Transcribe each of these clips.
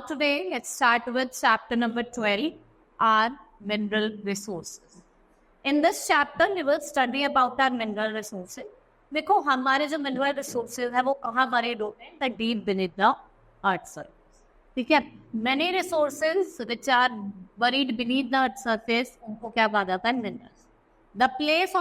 today, let's start with chapter number 12, our mineral resources. In this chapter, we will study about our mineral resources. देखो हमारे जो mineral resources है वो कहाँ buried होते हैं? The deep beneath the earth surface. ठीक है? Many resources which are buried beneath the earth surface उनको क्या कहा जाता है? Minerals. The place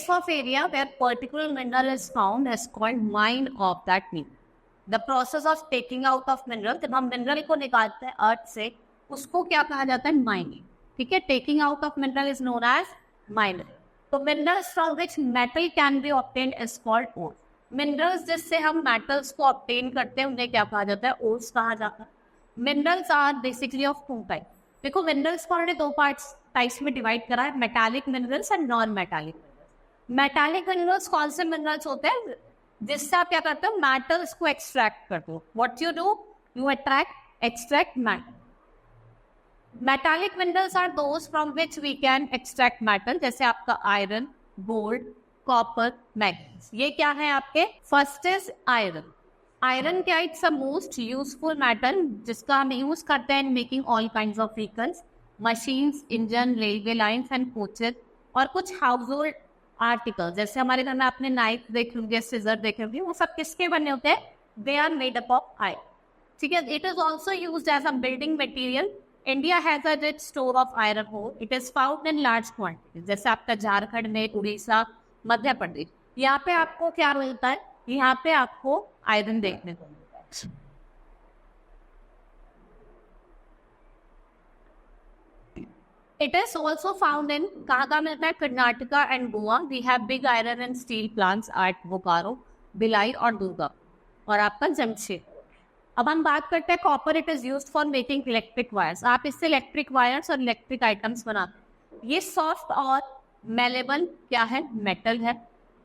of area where particular mineral is found is called mine of that mineral. The process of taking out of mineral, जब हम mineral को निकालते हैं अर्थ से, उसको क्या कहा जाता है? Mining. ठीक है? Taking out of mineral is known as mining. तो minerals from which metal can be obtained is called ore. Minerals जिससे हम metals को obtain करते हैं उन्हें क्या कहा जाता है? ores कहा जाता है. Minerals are basically of two types. देखो minerals को हमने दो टाइप्स में डिवाइड करा है, metallic minerals and non metallic minerals. Metallic minerals कौन से मिनरल्स होते हैं जिससे आप क्या करते हो? मेटल्स को एक्सट्रैक्ट करते हो. What you do? You extract metal. Metallic minerals are those from which we can extract metal, जैसे आपका आयरन, गोल्ड, कॉपर, मैग्नीज. ये क्या है आपके? First is iron. आयरन क्या? It's a most useful metal जिसका हम यूज करते हैं in making all kinds of vehicles, machines, engine, railway lines and coaches और कुछ हाउस होल्ड आर्टिकल्स. जैसे हमारे घर में आपने नाइफ देखे होंगे, सिजर देखे होंगे, वो सब किसके बने होते हैं? They are made up of iron. ठीक है? It is also used as a building material. India has a rich store of iron ore. It is found in large quantities. जैसे आपका झारखंड में, उड़ीसा, मध्य प्रदेश, यहाँ पे आपको क्या मिलता है? यहाँ पे आपको आयरन देखने को मिलता है. It is also found in कहाँ मिलता है? Karnataka and Goa. We have big iron and steel plants at Bokaro, Bhilai और दुर्गा और आपका जमशेदपुर. अब हम बात करते हैं copper. It is used for making electric wires. आप इससे इलेक्ट्रिक वायर्स और इलेक्ट्रिक आइटम्स बनाते हैं. ये सॉफ्ट और मेलेबल क्या है? मेटल है.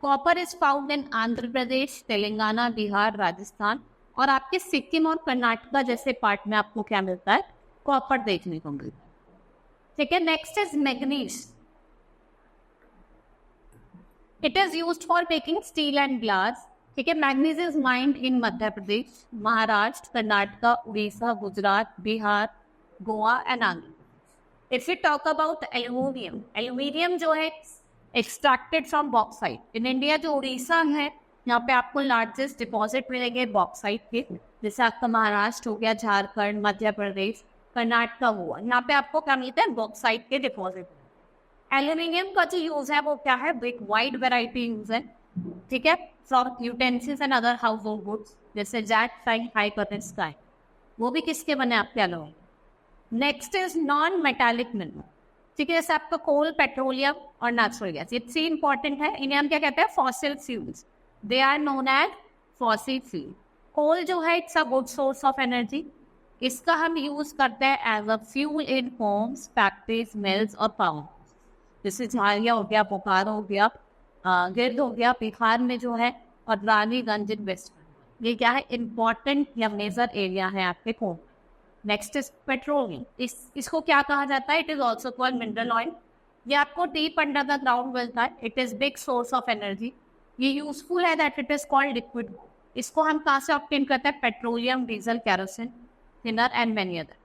Copper is found in Andhra Pradesh, Telangana, Bihar, Rajasthan और आपके सिक्किम और कर्नाटका जैसे पार्ट में आपको क्या मिलता है? कॉपर देखने को मिलता है. ठीक है? Next is manganese. It is used for making steel and glass. ठीक है? Manganese is mind in Madhya Pradesh, Maharashtra, Karnataka, Orissa, Gujarat, Bihar, Goa and Andhra. If you talk about aluminium, aluminium जो है extracted from bauxite. In India जो उड़ीसा है यहाँ पे आपको लार्जेस्ट डिपॉजिट मिलेंगे बॉक्साइट के, जैसे आपका महाराष्ट्र हो गया, झारखंड, मध्य प्रदेश, कर्नाटका हुआ. यहाँ पे आपको क्या मिलता है? बॉक्साइट के डिपॉजिट. एल्यूमिनियम का जो यूज है वो क्या है? एक वाइड वेराइटी यूज है. ठीक है? From utensils and other household goods जैसे जैक, फ्राइंग, हाई कर्टेन, स्काई, वो भी किसके बने? आपके अलावा. Next is non metallic mineral. ठीक है? जैसे आपका कोल, पेट्रोलियम और नेचुरल गैस. ये थ्री इंपॉर्टेंट है. इन्हें हम क्या कहते हैं? Fossil fuels. They are known as fossil fuel. Coal जो है it's a good source of energy. इसका हम यूज करते हैं as a fuel in Holmes, factories, mills और पावर. जैसे झारिया हो गया, बोकारो हो गया, गिर्द हो गया बिहार में जो है, और रानीगंज इन वेस्ट. ये क्या है? इंपॉर्टेंट या मेजर एरिया है आपके कोल. Next is petroleum. इसको क्या कहा जाता है? It is also called mineral oil. ये आपको डीप अंडर द ग्राउंड मिलता है. It is big source of energy. ये यूजफुल है that it is called liquid. इसको हम कहाँ से ऑब्टेन करते हैं? Petroleum, diesel, kerosene, thinner and many other.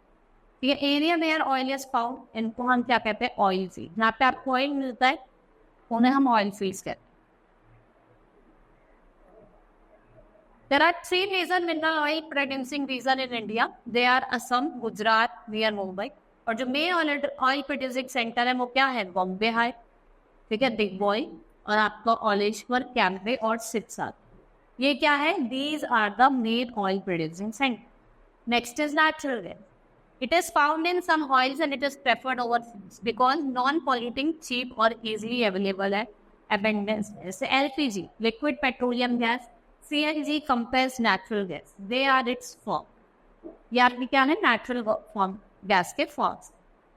ये area where oil is found, इनको हम क्या कहते हैं? Oil field. यहाँ पे आपको ऑयल मिलता है, उन्हें हम ऑयल फील्ड्स कहते हैं. There are three major mineral oil producing region in India. They are Assam, Gujarat, near Mumbai. और जो मेन ऑयल प्रोड्यूसिंग सेंटर है वो क्या है? बॉम्बे है. ठीक है? दिग्बोई और आपका औलेश्वर, कैम्पे और सिरसा. ये क्या है? These are the main oil producing center. Next is natural gas. It is found in some oils and it is preferred over fuels because non-polluting, cheap और easily available है. Abundance जैसे LPG, liquid petroleum gas, CNG, compressed natural gas. They are its form. यार भी क्या है? natural form gas के forms.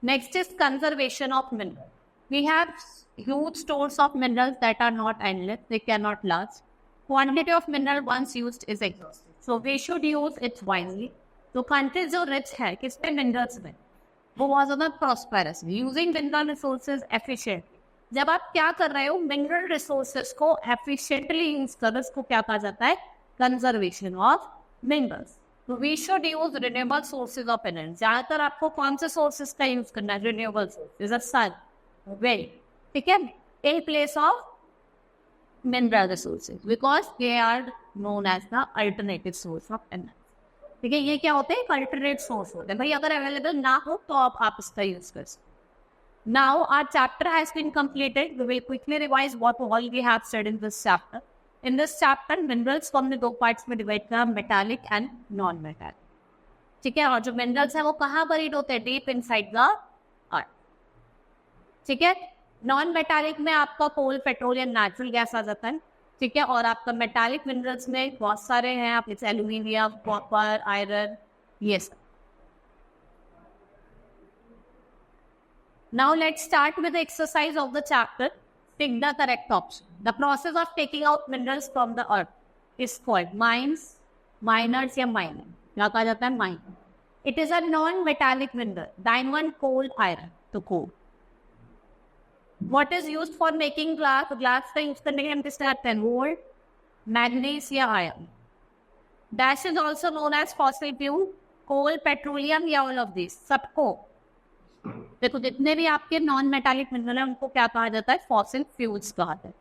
Next is conservation of mineral. We have huge stores of minerals that are not endless. They cannot last. Quantity of mineral once used is exhausted. So we should use it wisely. तो countries जो rich है किस पे? Minerals में, वो बहुत ज़्यादा prosperous. Using mineral resources efficiently. जब आप क्या कर रहे हो? मिनरल रिसोर्सेज को एफिशिएंटली यूज कर, उसको क्या कहा जाता है? Conservation of minerals. We should use renewable sources of energy. ज्यादातर आपको कौन से सोर्सेज का यूज करना है? रिन्यूएबल सोर्सेज, सन, विंड, ठीक है, in place of mineral resources because they are known as the alternative source of energy। ठीक है, ये क्या होते हैं? अल्टरनेट सोर्स होते हैं भाई, अगर अवेलेबल ना हो तो आप इसका यूज कर सकते। Now our chapter has been completed. We will quickly revise what all we have said in this chapter. In this chapter, minerals को हमने दो पार्ट्स में डिवाइड किया, मेटालिक एंड नॉन मेटालिक। ठीक है, और जो मिनरल्स है वो कहाँ बरीड होते हैं? Deep inside the earth. ठीक है, नॉन मेटालिक में आपका कोल, पेट्रोलियम, नेचुरल गैस आ जाता है। ठीक है, और आपका मेटालिक मिनरल्स में बहुत सारे हैं, आप जैसे एल्यूमिनियम, कॉपर, आयरन, ये सब। Now let's start with the exercise of the chapter. Pick the correct option. The process of taking out minerals from the earth is called mines, miners या mining। क्या कहा जाता है? mine. It is a non-metallic mineral. Diamond, coal, iron. तो coal. What is used for making glass? Glass का use करने के हम किससे आते हैं? Gold, manganese या iron. Dash is also known as fossil fuel, coal, petroleum या all of these. सबको देखो, जितने भी आपके नॉन मेटालिक मिनरल है उनको क्या कहा जाता है? फॉसिल फ्यूल्स कहा जाता है।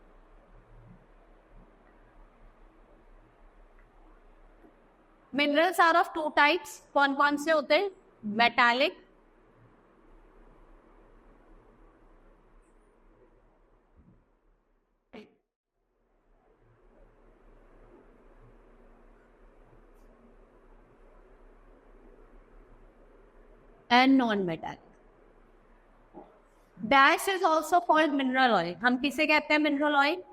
Minerals are of two types. कौन कौन से होते हैं? Metallic and non metallic. Dash is also called mineral oil. हम किसे कहते हैं mineral oil?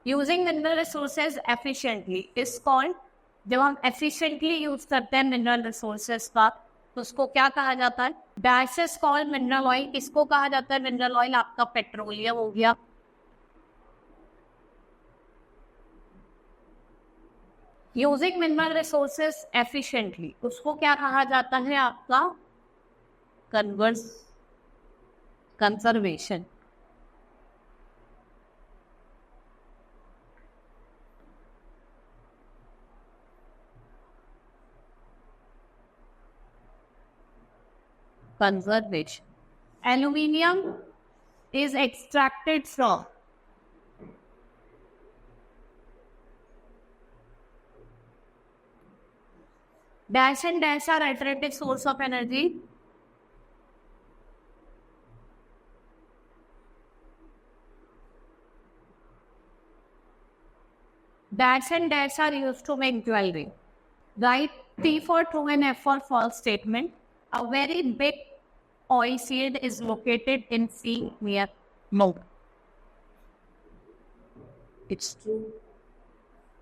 Using mineral resources efficiently is called. जब हम एफिशिएंटली यूज करते हैं मिनरल रिसोर्सेज का तो उसको क्या कहा जाता है? Dash is called mineral oil. किसको कहा जाता है मिनरल ऑयल? आपका पेट्रोलियम हो गया। यूजिंग मिनरल रिसोर्सेज एफिशिएंटली उसको क्या कहा जाता है? आपका conservation. Conservation. Aluminium is extracted from dash and dash are alternative source of energy. Dash and dash are used to make jewelry. Write T for true and F for false statement. A very big oil field is located in sea near Mount. It's true.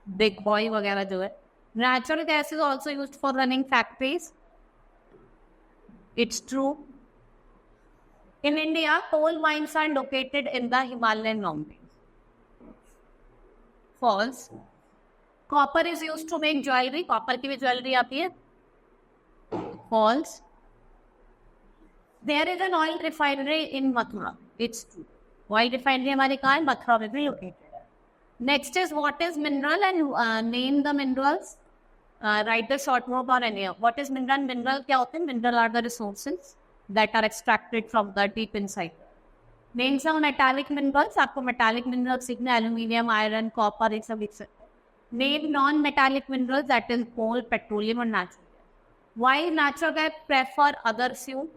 Big oil वगैरह जो है। Natural gas is also used for running factories. It's true. In India, coal mines are located in the Himalayan mountains. False. Copper is used to make jewelry. Copper की भी jewellery आती है। False. There is an oil refinery in Mathura. It's true. Oil refinery हमारे कहाँ है? मथुरा में भी located है। Next is what is mineral and name the minerals. Write the short note or any. What is mineral? Mineral क्या होते हैं? Mineral are the resources that are extracted from the deep inside. Name some metallic minerals. आपको metallic minerals सीखना, aluminium, iron, copper, ये सब लिख सकते हैं। Name non-metallic minerals, that is coal, petroleum और natural gas. Why natural gas prefer other fuel?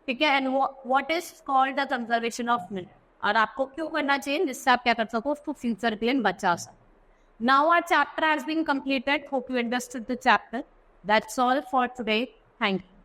ठीक है, and what is called the conservation of mineral. और आपको क्यों करना चाहिए? जिससे आप क्या कर सको? उसको फ्यूचर के लिए बचा सको। Now our chapter has been completed. Hope you understood the chapter. That's all for today. Thank you.